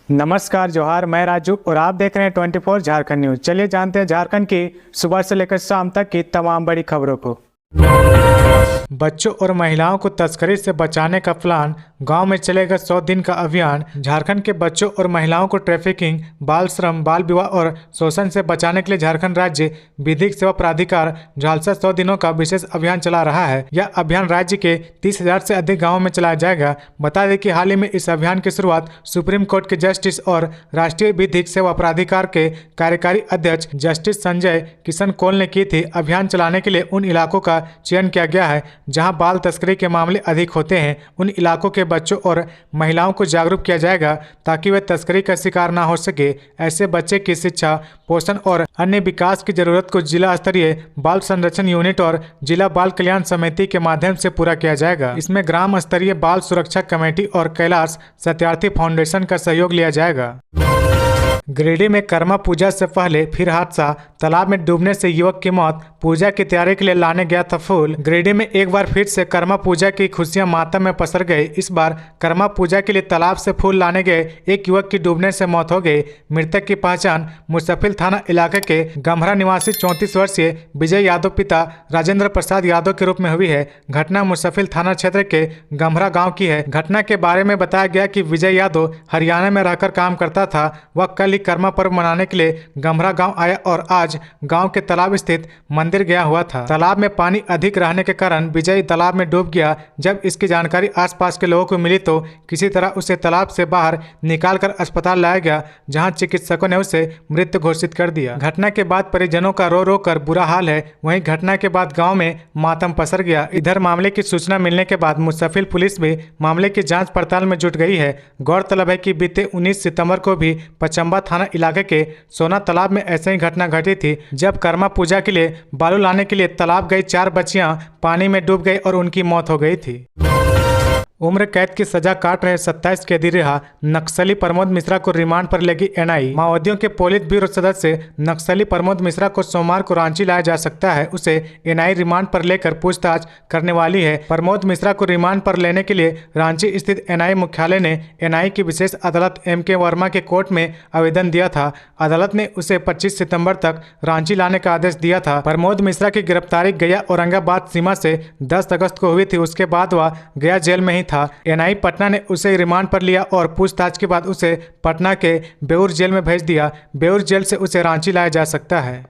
नमस्कार जोहार, मैं राजू और आप देख रहे हैं 24 झारखंड न्यूज। चलिए जानते हैं झारखंड की सुबह से लेकर शाम तक की तमाम बड़ी खबरों को। बच्चों और महिलाओं को तस्करी से बचाने का प्लान, गांव में चलेगा 100 दिन का अभियान। झारखंड के बच्चों और महिलाओं को ट्रैफिकिंग, बाल श्रम, बाल विवाह और शोषण से बचाने के लिए झारखंड राज्य विधिक सेवा प्राधिकार झालसा 100 दिनों का विशेष अभियान चला रहा है। यह अभियान राज्य के 30,000 से अधिक गाँवों में चलाया जाएगा। बता दें कि हाल ही में इस अभियान की शुरुआत सुप्रीम कोर्ट के जस्टिस और राष्ट्रीय विधिक सेवा प्राधिकार के कार्यकारी अध्यक्ष जस्टिस संजय किशन कौल ने की थी। अभियान चलाने के लिए उन इलाकों का चयन किया गया है जहां बाल तस्करी के मामले अधिक होते हैं। उन इलाकों के बच्चों और महिलाओं को जागरूक किया जाएगा ताकि वे तस्करी का शिकार ना हो सके। ऐसे बच्चे की शिक्षा, पोषण और अन्य विकास की जरूरत को जिला स्तरीय बाल संरक्षण यूनिट और जिला बाल कल्याण समिति के माध्यम से पूरा किया जाएगा। इसमें ग्राम स्तरीय बाल सुरक्षा कमेटी और कैलाश सत्यार्थी फाउंडेशन का सहयोग लिया जाएगा। गिरिडीह में कर्मा पूजा से पहले फिर हादसा, तालाब में डूबने से युवक की मौत। पूजा की तैयारी के लिए लाने गया था फूल। गिरिडीह में एक बार फिर से कर्मा पूजा की खुशियां मातम में पसर गई। इस बार कर्मा पूजा के लिए तालाब से फूल लाने गए एक युवक की डूबने से मौत हो गई। मृतक की पहचान मुसफिल थाना इलाके के गम्हरा निवासी 34 वर्षीय विजय यादव पिता राजेंद्र प्रसाद यादव के रूप में हुई है। घटना मुसफिल थाना क्षेत्र के गम्हरा गाँव की है। घटना के बारे में बताया गया कि विजय यादव हरियाणा में रहकर काम करता था। वह कल कर्मा पर्व मनाने के लिए गम्हरा गांव आया और आज गांव के तालाब स्थित मंदिर गया हुआ था। तालाब में पानी अधिक रहने के कारण विजय तालाब में डूब गया। जब इसकी जानकारी आसपास के लोगों को मिली तो किसी तरह उसे तालाब से बाहर निकालकर अस्पताल लाया गया, जहां चिकित्सकों ने उसे मृत घोषित कर दिया। घटना के बाद परिजनों का रो रो कर बुरा हाल है। वहीं घटना के बाद गाँव में मातम पसर गया। इधर मामले की सूचना मिलने के बाद मुसफिल पुलिस भी मामले की जाँच पड़ताल में जुट गई है। गौरतलब है कि बीते 19 सितम्बर को भी पचम्बा थाना इलाके के सोना तालाब में ऐसे ही घटना घटी थी, जब कर्मा पूजा के लिए बालू लाने के लिए तालाब गई 4 बच्चियां पानी में डूब गई और उनकी मौत हो गई थी। उम्र कैद की सजा काट रहे 27 कैदी रिहा। नक्सली प्रमोद मिश्रा को रिमांड पर लेगी एनआई। माओवादियों के पोलित ब्यूरो सदस्य नक्सली प्रमोद मिश्रा को सोमवार को रांची लाया जा सकता है। उसे एनआई रिमांड पर लेकर पूछताछ करने वाली है। प्रमोद मिश्रा को रिमांड पर लेने के लिए रांची स्थित एनआई मुख्यालय ने एनआई की विशेष अदालत एमके वर्मा के कोर्ट में आवेदन दिया था। अदालत ने उसे 25 सितंबर तक रांची लाने का आदेश दिया था। प्रमोद मिश्रा की गिरफ्तारी गया औरंगाबाद सीमा से 10 अगस्त को हुई थी। उसके बाद वह गया जेल में ही था। एनआई पटना ने उसे रिमांड पर लिया और पूछताछ के बाद उसे पटना के बेउर जेल में भेज दिया। बेउर जेल से उसे रांची लाया जा सकता है।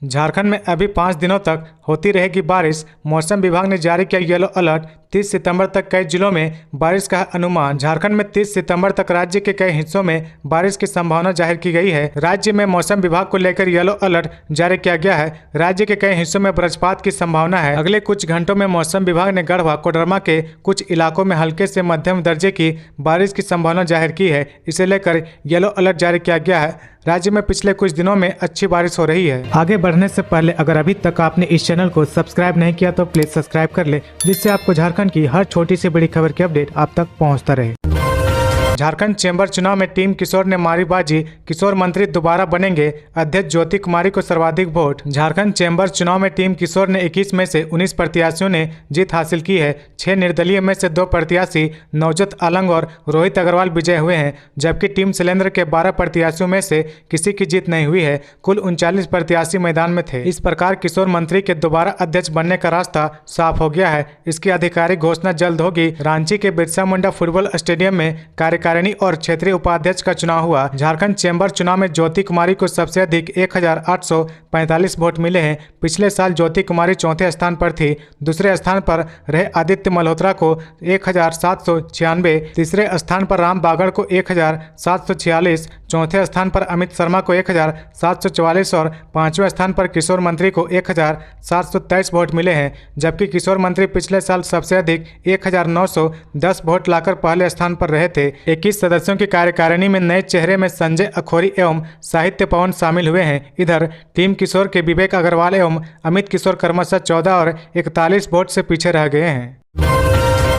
झारखंड में अभी 5 दिनों तक होती रहेगी बारिश। मौसम विभाग ने जारी किया येलो अलर्ट। 30 सितंबर तक कई जिलों में बारिश का अनुमान। झारखंड में 30 सितंबर तक राज्य के कई हिस्सों में बारिश की संभावना जाहिर की गई है। राज्य में मौसम विभाग को लेकर येलो अलर्ट जारी किया गया है। राज्य के कई हिस्सों में वज्रपात की संभावना है। अगले कुछ घंटों में मौसम विभाग ने गढ़वा, कोडरमा के कुछ इलाकों में हल्के से मध्यम दर्जे की बारिश की संभावना जाहिर की है। इसे लेकर येलो अलर्ट जारी किया गया है। राज्य में पिछले कुछ दिनों में अच्छी बारिश हो रही है। आगे बढ़ने से पहले अगर अभी तक आपने इस चैनल को सब्सक्राइब नहीं किया तो प्लीज सब्सक्राइब कर ले, जिससे आपको झारखंड की हर छोटी से बड़ी खबर की अपडेट आप तक पहुंचता रहे। झारखंड चैम्बर चुनाव में टीम किशोर ने मारी बाजी। किशोर मंत्री दोबारा बनेंगे। अध्यक्ष ज्योति कुमारी को सर्वाधिक वोट। झारखंड चैम्बर चुनाव में टीम किशोर ने 21 में से 19 प्रत्याशियों ने जीत हासिल की है। 6 निर्दलीय में से 2 प्रत्याशी नवजोत अलंग और रोहित अग्रवाल विजय हुए हैं, जबकि टीम शैलेंद्र के 12 प्रत्याशियों में से किसी की जीत नहीं हुई है। कुल 39 प्रत्याशी मैदान में थे। इस प्रकार किशोर मंत्री के दोबारा अध्यक्ष बनने का रास्ता साफ हो गया है। इसकी आधिकारिक घोषणा जल्द होगी। रांची के बिरसा मुंडा फुटबॉल स्टेडियम में कार्यकारिणी और क्षेत्रीय उपाध्यक्ष का चुनाव हुआ। झारखंड चैम्बर चुनाव में ज्योति कुमारी को सबसे अधिक 1845 वोट मिले हैं। पिछले साल ज्योति कुमारी चौथे स्थान पर थी। दूसरे स्थान पर रहे आदित्य मल्होत्रा को 1796, तीसरे स्थान पर राम बागड़ को 1746, चौथे स्थान पर अमित शर्मा को 1744 और 5वें स्थान पर किशोर मंत्री को 1723 वोट मिले हैं। जबकि किशोर मंत्री पिछले साल सबसे अधिक 1910 वोट लाकर पहले स्थान पर रहे थे। 21 सदस्यों की कार्यकारिणी में नए चेहरे में संजय अखोरी एवं साहित्य पवन शामिल हुए हैं। इधर टीम किशोर के विवेक अग्रवाल एवं अमित किशोर क्रमशः 14 और 41 वोट से पीछे रह गए हैं।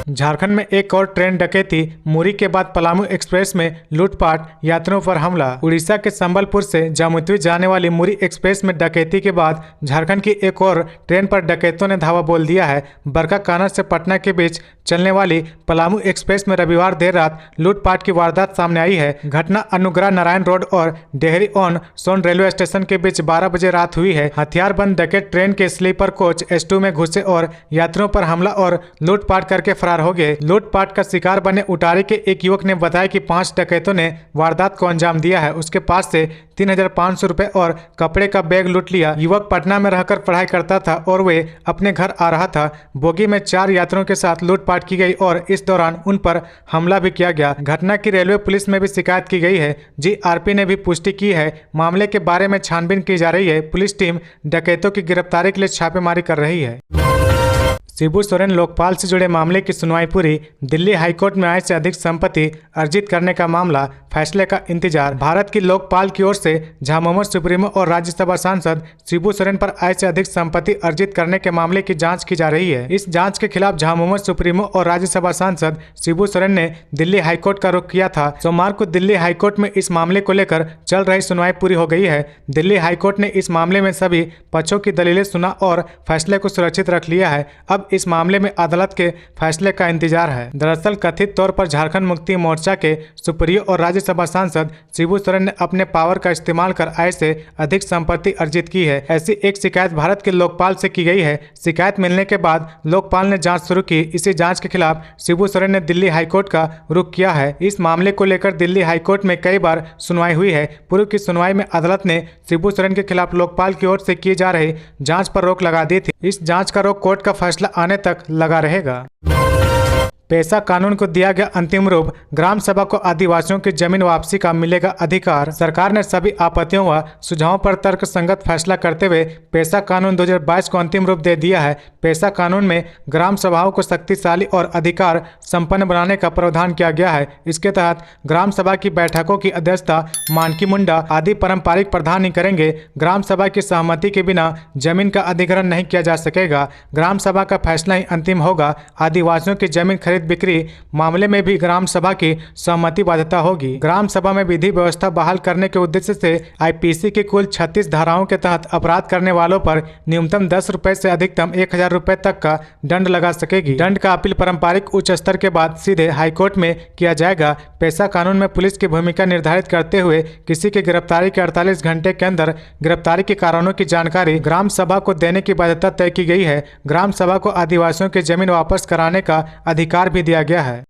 झारखंड में एक और ट्रेन डकैती, मुरी के बाद पलामू एक्सप्रेस में लूटपाट, यात्रियों पर हमला। उड़ीसा के संबलपुर से जमुई जाने वाली मुरी एक्सप्रेस में डकैती के बाद झारखंड की एक और ट्रेन पर डकैतों ने धावा बोल दिया है। बरकाकाना से पटना के बीच चलने वाली पलामू एक्सप्रेस में रविवार देर रात लूटपाट की वारदात सामने आई है। घटना अनुग्रह नारायण रोड और Dehri on Sone railway station के बीच 12 बजे रात हुई है। हथियारबंद डकैत ट्रेन के स्लीपर कोच S2 में घुसे और यात्रियों पर हमला और लूटपाट करके फरार हो गए। लूटपाट का शिकार बने उटारी के एक युवक ने बताया कि 5 डकैतों ने वारदात को अंजाम दिया है। उसके पास से 3,500 रुपए और कपड़े का बैग लूट लिया। युवक पटना में रहकर पढ़ाई करता था और वे अपने घर आ रहा था। बोगी में 4 यात्रियों के साथ लूटपाट की गई और इस दौरान उन पर हमला भी किया गया। घटना की रेलवे पुलिस में भी शिकायत की गई है। GRP ने भी पुष्टि की है। मामले के बारे में छानबीन की जा रही है। पुलिस टीम डकैतों की गिरफ्तारी के लिए छापेमारी कर रही है। शिबू सोरेन लोकपाल से जुड़े मामले की सुनवाई पूरी। दिल्ली हाईकोर्ट में आय से अधिक संपत्ति अर्जित करने का मामला, फैसले का इंतजार। भारत की लोकपाल की ओर से झामुमो सुप्रीमो और राज्यसभा सांसद शिबू सोरेन पर आय से अधिक संपत्ति अर्जित करने के मामले की जांच की जा रही है। इस जांच के खिलाफ झामुमो सुप्रीमो और राज्यसभा सांसद शिबू सोरेन ने दिल्ली हाईकोर्ट का रुख किया था। सोमवार को दिल्ली हाईकोर्ट में इस मामले को लेकर चल रही सुनवाई पूरी हो गई है। दिल्ली हाईकोर्ट ने इस मामले में सभी पक्षों की दलीलें सुना और फैसले को सुरक्षित रख लिया है। अब इस मामले में अदालत के फैसले का इंतजार है। दरअसल कथित तौर पर झारखंड मुक्ति मोर्चा के सुप्रीयो और राज्यसभा सांसद शिबू सोरेन ने अपने पावर का इस्तेमाल कर आय से अधिक संपत्ति अर्जित की है। ऐसी एक शिकायत भारत के लोकपाल से की गई है। शिकायत मिलने के बाद लोकपाल ने जांच शुरू की। इसी जांच के खिलाफ शिबू सोरेन ने दिल्ली हाईकोर्ट का रुख किया है। इस मामले को लेकर दिल्ली हाईकोर्ट में कई बार सुनवाई हुई है। पूर्व की सुनवाई में अदालत ने शिबू सोरेन के खिलाफ लोकपाल की ओर से की जा रही जांच पर रोक लगा दी थी। इस जांच का रोक कोर्ट का फैसला आने तक लगा रहेगा। पेशा कानून को दिया गया अंतिम रूप, ग्राम सभा को आदिवासियों की जमीन वापसी का मिलेगा अधिकार। सरकार ने सभी आपत्तियों व सुझावों पर तर्कसंगत फैसला करते हुए पेशा कानून 2022 को अंतिम रूप दे दिया है। पेशा कानून में ग्राम सभाओं को शक्तिशाली और अधिकार संपन्न बनाने का प्रावधान किया गया है। इसके तहत ग्राम सभा की बैठकों की अध्यक्षता मानकी मुंडा आदि पारंपरिक प्रधान ही करेंगे। ग्राम सभा की सहमति के बिना जमीन का अधिग्रहण नहीं किया जा सकेगा। ग्राम सभा का फैसला ही अंतिम होगा। आदिवासियों की जमीन खरीद बिक्री मामले में भी ग्राम सभा की सहमति बाध्यता होगी। ग्राम सभा में विधि व्यवस्था बहाल करने के उद्देश्य से IPC की कुल 36 धाराओं के तहत अपराध करने वालों पर न्यूनतम 10 रुपए से अधिकतम 1,000 रुपए तक का दंड लगा सकेगी। दंड का अपील पारंपरिक उच्च स्तर के बाद सीधे हाईकोर्ट में किया जाएगा। पेशा कानून में पुलिस की भूमिका निर्धारित करते हुए किसी की गिरफ्तारी के 48 घंटे के अंदर गिरफ्तारी के कारणों की जानकारी ग्राम सभा को देने की बाध्यता तय की गई है। ग्राम सभा को आदिवासियों की जमीन वापस कराने का अधिकार भी दिया गया है।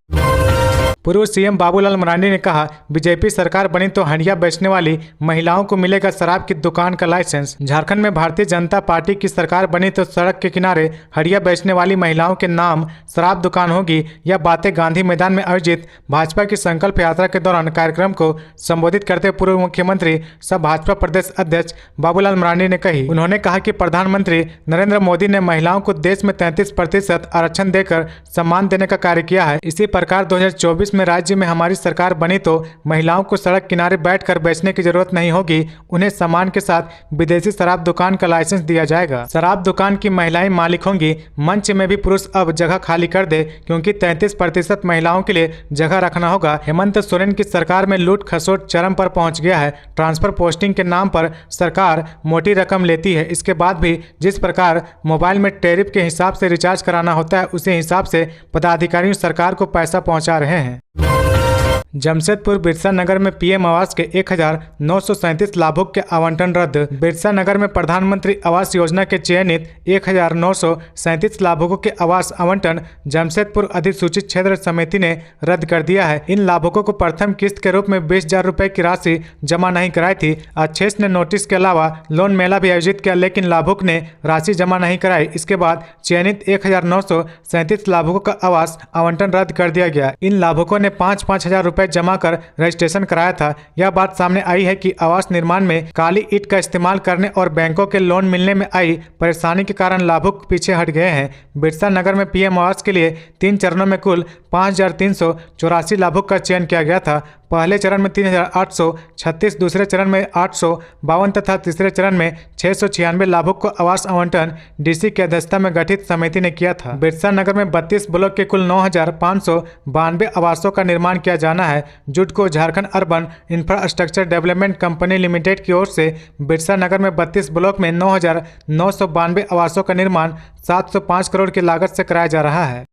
पूर्व CM बाबूलाल मरांडी ने कहा, बीजेपी सरकार बनी तो हंडिया बेचने वाली महिलाओं को मिलेगा शराब की दुकान का लाइसेंस। झारखंड में भारतीय जनता पार्टी की सरकार बनी तो सड़क के किनारे हंडिया बेचने वाली महिलाओं के नाम शराब दुकान होगी। यह बातें गांधी मैदान में आयोजित भाजपा की संकल्प यात्रा के दौरान कार्यक्रम को संबोधित करते पूर्व मुख्यमंत्री सह भाजपा प्रदेश अध्यक्ष बाबूलाल मरांडी ने कही। उन्होंने कहा कि प्रधानमंत्री नरेंद्र मोदी ने महिलाओं को देश में 33% आरक्षण देकर सम्मान देने का कार्य किया है। इसी प्रकार 2024 में राज्य में हमारी सरकार बनी तो महिलाओं को सड़क किनारे बैठकर बेचने की जरूरत नहीं होगी। उन्हें सम्मान के साथ विदेशी शराब दुकान का लाइसेंस दिया जाएगा। शराब दुकान की महिलाएं मालिक होंगी। मंच में भी पुरुष अब जगह खाली कर दे, क्योंकि 33% महिलाओं के लिए जगह रखना होगा। हेमंत सोरेन की सरकार में लूट खसोट चरम पर पहुंच गया है। ट्रांसफर पोस्टिंग के नाम पर सरकार मोटी रकम लेती है। इसके बाद भी जिस प्रकार मोबाइल में टैरिफ के हिसाब से रिचार्ज कराना होता है, उसी हिसाब से पदाधिकारी सरकार को पैसा पहुंचा रहे हैं। जमशेदपुर बिरसा नगर में PM आवास के 1,937 लाभुक के आवंटन रद्द। बिरसा नगर में प्रधानमंत्री आवास योजना के चयनित 1,937 लाभुकों के आवास आवंटन जमशेदपुर अधिसूचित क्षेत्र समिति ने रद्द कर दिया है। इन लाभुकों को प्रथम किस्त के रूप में 20,000 रुपए की राशि जमा नहीं कराई थी। अध्यक्ष ने नोटिस के अलावा लोन मेला भी आयोजित किया, लेकिन लाभुक ने राशि जमा नहीं कराई। इसके बाद चयनित 1,937 लाभुकों का आवास आवंटन रद्द कर दिया गया। इन लाभुकों ने 5-5 हजार रुपए जमा कर रजिस्ट्रेशन कराया था। यह बात सामने आई है कि आवास निर्माण में काली ईंट का इस्तेमाल करने और बैंकों के लोन मिलने में आई परेशानी के कारण लाभुक पीछे हट गए हैं। बिरसा नगर में PM आवास के लिए 3 चरणों में कुल 5,384 लाभुक का चयन किया गया था। पहले चरण में 3,836, दूसरे चरण में 852 तथा तीसरे चरण में 696 लाभुक को आवास आवंटन डीसी की अध्यक्षता में गठित समिति ने किया था। बिरसा नगर में 32 ब्लॉक के कुल 9,592 आवासों का निर्माण किया जाना है। JUDCO Jharkhand urban infrastructure development company limited की ओर से बिरसा नगर में 32 ब्लॉक में 9,992 आवासों का निर्माण 705 करोड़ की लागत से कराया जा रहा है।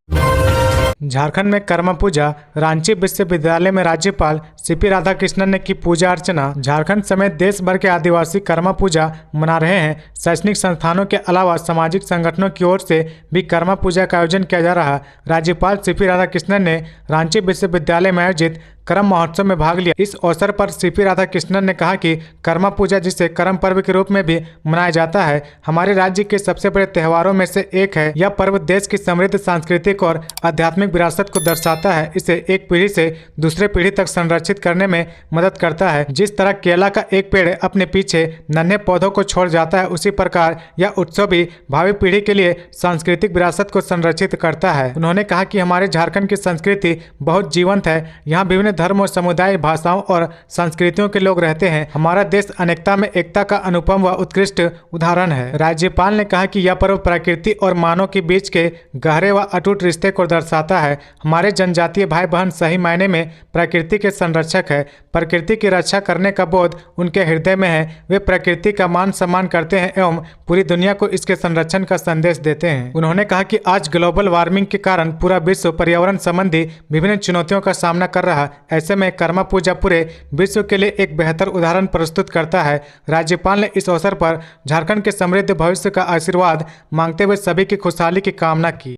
झारखंड में कर्मा पूजा, रांची विश्वविद्यालय में राज्यपाल सीपी राधाकृष्णन ने की पूजा अर्चना। झारखंड समेत देश भर के आदिवासी कर्मा पूजा मना रहे हैं। शैक्षणिक संस्थानों के अलावा सामाजिक संगठनों की ओर से भी कर्मा पूजा का आयोजन किया जा रहा। राज्यपाल सीपी राधाकृष्णन ने रांची विश्वविद्यालय में आयोजित कर्म महोत्सव में भाग लिया। इस अवसर पर सीपी राधाकृष्णन ने कहा कि कर्मा पूजा, जिसे कर्म पर्व के रूप में भी मनाया जाता है, हमारे राज्य के सबसे बड़े त्योहारों में से एक है। यह पर्व देश की समृद्ध सांस्कृतिक और आध्यात्मिक विरासत को दर्शाता है। इसे एक पीढ़ी से दूसरे पीढ़ी तक संरक्षित करने में मदद करता है। जिस तरह केला का एक पेड़ अपने पीछे नन्हे पौधों को छोड़ जाता है, उसी प्रकार यह उत्सव भी भावी पीढ़ी के लिए सांस्कृतिक विरासत को संरक्षित करता है। उन्होंने कहा कि हमारे झारखंड की संस्कृति बहुत जीवंत है। यहाँ विभिन्न धर्मों, समुदाय, भाषाओं और संस्कृतियों के लोग रहते हैं। हमारा देश अनेकता में एकता का अनुपम व उत्कृष्ट उदाहरण है। राज्यपाल ने कहा कि यह पर्व प्रकृति और मानव के बीच के गहरे व अटूट रिश्ते को दर्शाता है। हमारे जनजातीय भाई बहन सही मायने में प्रकृति के संरक्षक है। प्रकृति की रक्षा करने का बोध उनके हृदय में है। वे प्रकृति का मान सम्मान करते हैं एवं पूरी दुनिया को इसके संरक्षण का संदेश देते हैं। उन्होंने कहा कि आज ग्लोबल वार्मिंग के कारण पूरा विश्व पर्यावरण संबंधी विभिन्न चुनौतियों का सामना कर रहा है। ऐसे में कर्मा पूजा पूरे विश्व के लिए एक बेहतर उदाहरण प्रस्तुत करता है। राज्यपाल ने इस अवसर पर झारखंड के समृद्ध भविष्य का आशीर्वाद मांगते हुए सभी की खुशहाली की कामना की।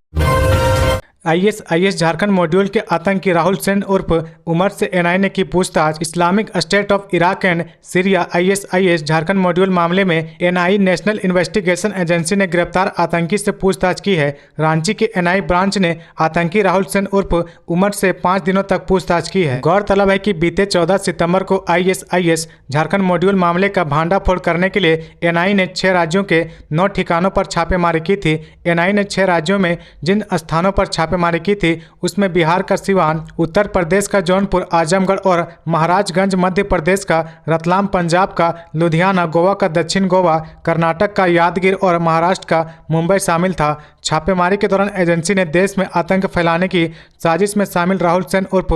आईएसआईएस झारखंड मॉड्यूल के आतंकी राहुल सेन उर्फ उमर से एनआईए ने की पूछताछ। Islamic state of Iraq and Syria ISIS Jharkhand module मामले में एनआईए नेशनल इन्वेस्टिगेशन एजेंसी ने गिरफ्तार आतंकी से पूछताछ की है। रांची के एनआईए ब्रांच ने आतंकी राहुल सेन उर्फ उमर से 5 दिनों तक पूछताछ की है। गौरतलब है कि बीते 14 सितंबर को आईएसआईएस झारखंड मॉड्यूल मामले का भांडाफोड़ करने के लिए एनआईए ने 6 राज्यों के 9 ठिकानों पर छापेमारी की थी। एनआईए ने 6 राज्यों में जिन स्थानों पर छापेमारी की थी, उसमें बिहार का सिवान, उत्तर प्रदेश का जौनपुर, आजमगढ़ और महाराजगंज, मध्य प्रदेश का रतलाम, पंजाब का लुधियाना, गोवा का दक्षिण गोवा, कर्नाटक का यादगिर और महाराष्ट्र का मुंबई शामिल था। छापेमारी के दौरान एजेंसी ने देश में आतंक फैलाने की साजिश में शामिल राहुल सेन उर्फ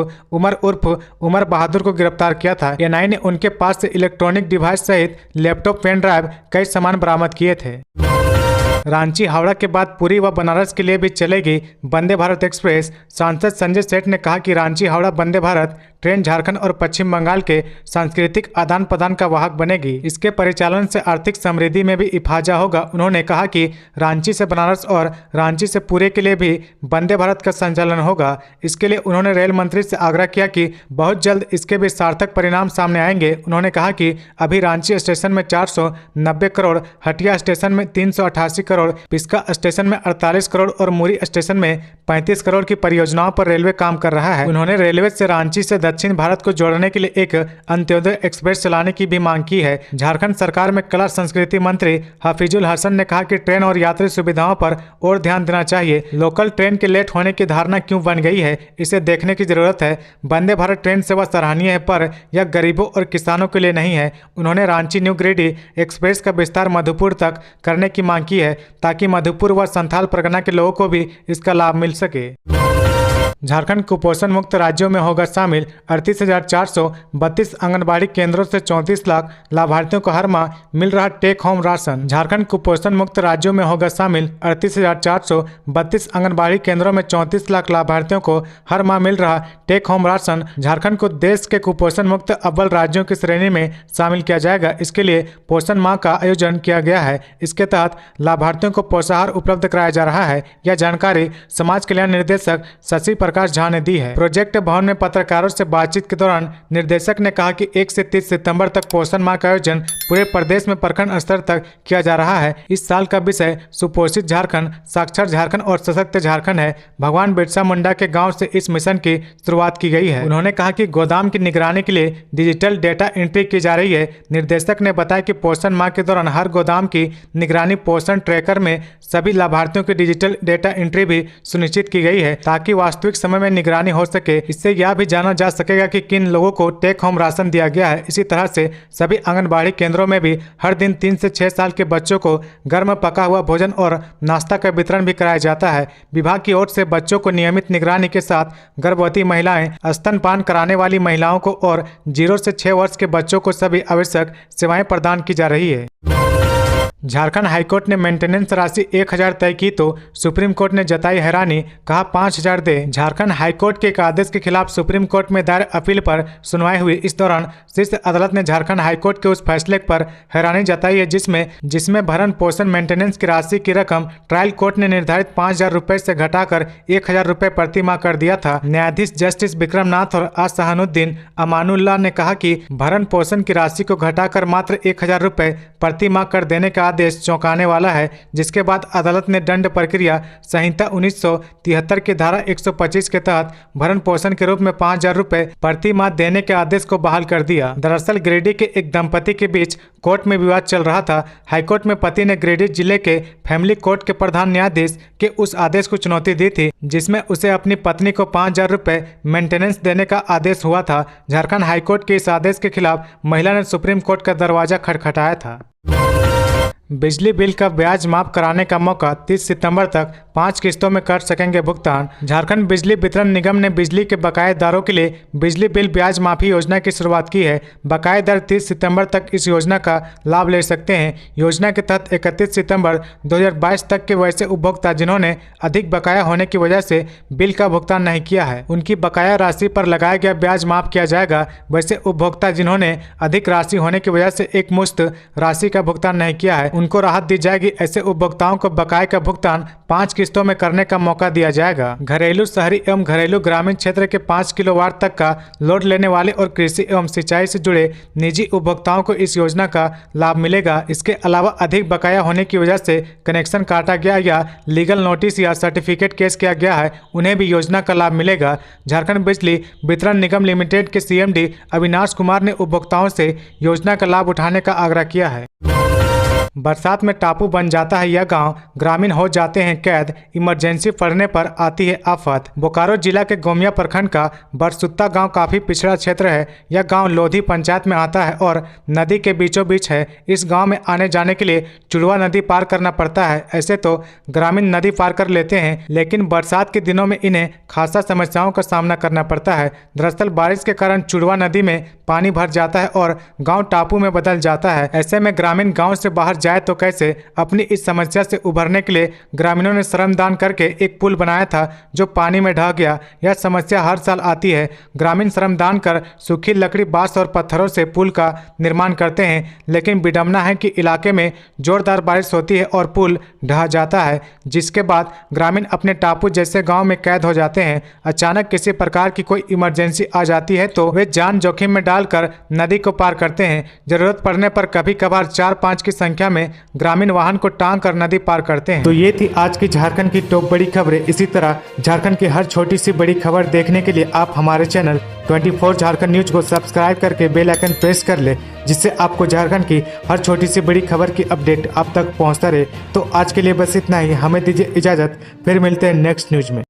उमर बहादुर को गिरफ्तार किया था। एनआईए ने उनके पास से इलेक्ट्रॉनिक डिवाइस सहित लैपटॉप, पेन ड्राइव, कई सामान बरामद किए थे। रांची हावड़ा के बाद पुरी व बनारस के लिए भी चलेगी वंदे भारत एक्सप्रेस। सांसद संजय सेठ ने कहा कि रांची हावड़ा वंदे भारत ट्रेन झारखंड और पश्चिम बंगाल के सांस्कृतिक आदान प्रदान का वाहक बनेगी। इसके परिचालन से आर्थिक समृद्धि में भी इफाजा होगा। उन्होंने कहा कि रांची से बनारस और रांची से पुरी के लिए भी वंदे भारत का संचालन होगा। इसके लिए उन्होंने रेल मंत्री से आग्रह किया कि बहुत जल्द इसके भी सार्थक परिणाम सामने आएंगे। उन्होंने कहा कि अभी रांची स्टेशन में 490 करोड़, हटिया स्टेशन में 388 करोड़, पिस्का स्टेशन में 48 करोड़ और मुरी स्टेशन में 35 करोड़ की परियोजनाओं पर रेलवे काम कर रहा है। उन्होंने रेलवे से रांची से दक्षिण भारत को जोड़ने के लिए एक अंत्योदय एक्सप्रेस चलाने की भी मांग की है। झारखंड सरकार में कला संस्कृति मंत्री हफीजुल हसन ने कहा कि ट्रेन और यात्री सुविधाओं पर और ध्यान देना चाहिए। लोकल ट्रेन के लेट होने की धारणा क्यों बन गई है, इसे देखने की जरूरत है। वंदे भारत ट्रेन सेवा सराहनीय है, पर यह गरीबों और किसानों के लिए नहीं है। उन्होंने रांची न्यू गिरिडीह एक्सप्रेस का विस्तार मधुपुर तक करने की मांग की है, ताकि मधुपुर व संथाल परगना के लोगों को भी इसका लाभ मिल सके। झारखंड कुपोषण मुक्त राज्यों में होगा शामिल। 38,432 आंगनबाड़ी केंद्रों से 34 लाख लाभार्थियों को हर माह मिल रहा टेक होम राशन। झारखंड कुपोषण मुक्त राज्यों में होगा शामिल। 38,432 आंगनबाड़ी केंद्रों में 34 लाख लाभार्थियों को हर माह मिल रहा टेक होम राशन। झारखंड को देश के कुपोषण मुक्त अव्वल राज्यों की श्रेणी में शामिल किया जाएगा। इसके लिए पोषण माह का आयोजन किया गया है। इसके तहत लाभार्थियों को पोषाहार उपलब्ध कराया जा रहा है। यह जानकारी समाज कल्याण निर्देशक शशि प्रकाश झा ने दी है। प्रोजेक्ट भवन में पत्रकारों से बातचीत के दौरान निर्देशक ने कहा कि 1 से 30 सितंबर तक पोषण माह का आयोजन पूरे प्रदेश में प्रखंड स्तर तक किया जा रहा है। इस साल का विषय सुपोषित झारखंड, साक्षर झारखंड और सशक्त झारखंड है। भगवान बिरसा मुंडा के गांव से इस मिशन की शुरुआत की गई है। उन्होंने कहा कि गोदाम की निगरानी के लिए डिजिटल डेटा एंट्री की जा रही है। निर्देशक ने बताया कि पोषण माह के दौरान हर गोदाम की निगरानी पोषण ट्रैकर में सभी लाभार्थियों की डिजिटल डेटा एंट्री भी सुनिश्चित की गई है, ताकि वास्तविक समय में निगरानी हो सके। इससे यह भी जाना जा सकेगा कि किन लोगों को टेक होम राशन दिया गया है। इसी तरह से सभी आंगनबाड़ी केंद्रों में भी हर दिन 3 से 6 साल के बच्चों को गर्म पका हुआ भोजन और नाश्ता का वितरण भी कराया जाता है। विभाग की ओर से बच्चों को नियमित निगरानी के साथ गर्भवती महिलाएं, स्तनपान कराने वाली महिलाओं को और 0 से 6 वर्ष के बच्चों को सभी आवश्यक सेवाएं प्रदान की जा रही है। झारखंड हाईकोर्ट ने मेंटेनेंस राशि 1000 तय की तो सुप्रीम कोर्ट ने जताई हैरानी, कहा 5000 दे। झारखंड हाईकोर्ट के एक आदेश के खिलाफ सुप्रीम कोर्ट में दायर अपील पर सुनवाई हुई। इस दौरान शीर्ष अदालत ने झारखंड हाईकोर्ट के उस फैसले पर हैरानी जताई है जिसमें भरण पोषण मेंटेनेंस की राशि की रकम ट्रायल कोर्ट ने निर्धारित 5000 रुपए से घटाकर 1000 रुपए प्रति माह कर दिया था। न्यायाधीश जस्टिस विक्रम नाथ और असहनुद्दीन अमानुल्लाह ने कहा कि भरण पोषण की राशि को घटाकर मात्र 1000 रुपए प्रति माह कर देने का आदेश चौंकाने वाला है, जिसके बाद अदालत ने दंड प्रक्रिया संहिता 1973 की धारा 125 के तहत भरण पोषण के रूप में 5000 रुपए प्रति माह देने के आदेश को बहाल कर दिया। दरअसल गिरिडीह के एक दंपति के बीच कोर्ट में विवाद चल रहा था। हाईकोर्ट में पति ने गिरिडीह जिले के फैमिली कोर्ट के प्रधान न्यायाधीश के उस आदेश को चुनौती दी थी जिसमें उसे अपनी पत्नी को 5000 रुपए मेंटेनेंस देने का आदेश हुआ था। झारखंड हाईकोर्ट के इस आदेश के खिलाफ महिला ने सुप्रीम कोर्ट का दरवाजा खटखटाया था। बिजली बिल का ब्याज माफ कराने का मौका 30 सितंबर तक 5 किस्तों में कर सकेंगे भुगतान। झारखंड बिजली वितरण निगम ने बिजली के बकायेदारों के लिए बिजली बिल ब्याज माफी योजना की शुरुआत की है। बकायेदार 30 सितंबर तक इस योजना का लाभ ले सकते हैं। योजना के तहत 31 सितंबर 2022 तक के वैसे उपभोक्ता जिन्होंने अधिक बकाया होने की वजह से बिल का भुगतान नहीं किया है, उनकी बकाया राशि पर लगाया गया ब्याज माफ किया जाएगा। वैसे उपभोक्ता जिन्होंने अधिक राशि होने की वजह से एक मुश्त राशि का भुगतान नहीं किया है, उनको राहत दी जाएगी। ऐसे उपभोक्ताओं को बकाये का भुगतान 5 किस्तों में करने का मौका दिया जाएगा। घरेलू, शहरी एवं घरेलू ग्रामीण क्षेत्र के 5 किलोवाट तक का लोड लेने वाले और कृषि एवं सिंचाई से जुड़े निजी उपभोक्ताओं को इस योजना का लाभ मिलेगा। इसके अलावा अधिक बकाया होने की वजह से कनेक्शन काटा गया या लीगल नोटिस या सर्टिफिकेट केस किया गया है, उन्हें भी योजना का लाभ मिलेगा। झारखंड बिजली वितरण निगम लिमिटेड के CMD अविनाश कुमार ने उपभोक्ताओं से योजना का लाभ उठाने का आग्रह किया है। बरसात में टापू बन जाता है यह गांव, ग्रामीण हो जाते हैं कैद, इमरजेंसी पड़ने पर आती है आफत। बोकारो जिला के गोमिया प्रखंड का बरसुत्ता गांव काफी पिछड़ा क्षेत्र है। यह गांव लोधी पंचायत में आता है और नदी के बीचों बीच है। इस गांव में आने जाने के लिए चुड़वा नदी पार करना पड़ता है। ऐसे तो ग्रामीण नदी पार कर लेते हैं, लेकिन बरसात के दिनों में इन्हें खासा समस्याओं का सामना करना पड़ता है। दरअसल बारिश के कारण चुड़वा नदी में पानी भर जाता है और गाँव टापू में बदल जाता है। ऐसे में ग्रामीण गाँव से बाहर जाए तो कैसे? अपनी इस समस्या से उभरने के लिए ग्रामीणों ने श्रमदान करके एक पुल बनाया था जो पानी में ढह गया। यह समस्या हर साल आती है। ग्रामीण श्रमदान कर सूखी लकड़ी, बांस और पत्थरों से पुल का निर्माण करते हैं, लेकिन विडंबना है कि इलाके में जोरदार बारिश होती है और पुल ढह जाता है, जिसके बाद ग्रामीण अपने टापू जैसे गाँव में कैद हो जाते हैं। अचानक किसी प्रकार की कोई इमरजेंसी आ जाती है तो वे जान जोखिम में डालकर नदी को पार करते हैं। जरूरत पड़ने पर कभी कभार 4-5 की संख्या में ग्रामीण वाहन को टांग कर नदी पार करते हैं। तो ये थी आज की झारखंड की टॉप बड़ी खबरें। इसी तरह झारखंड की हर छोटी सी बड़ी खबर देखने के लिए आप हमारे चैनल 24 झारखंड न्यूज को सब्सक्राइब करके बेल आइकन प्रेस कर ले, जिससे आपको झारखंड की हर छोटी सी बड़ी खबर की अपडेट आप तक पहुंचता रहे। तो आज के लिए बस इतना ही। हमें दीजिए इजाजत, फिर मिलते हैं नेक्स्ट न्यूज में।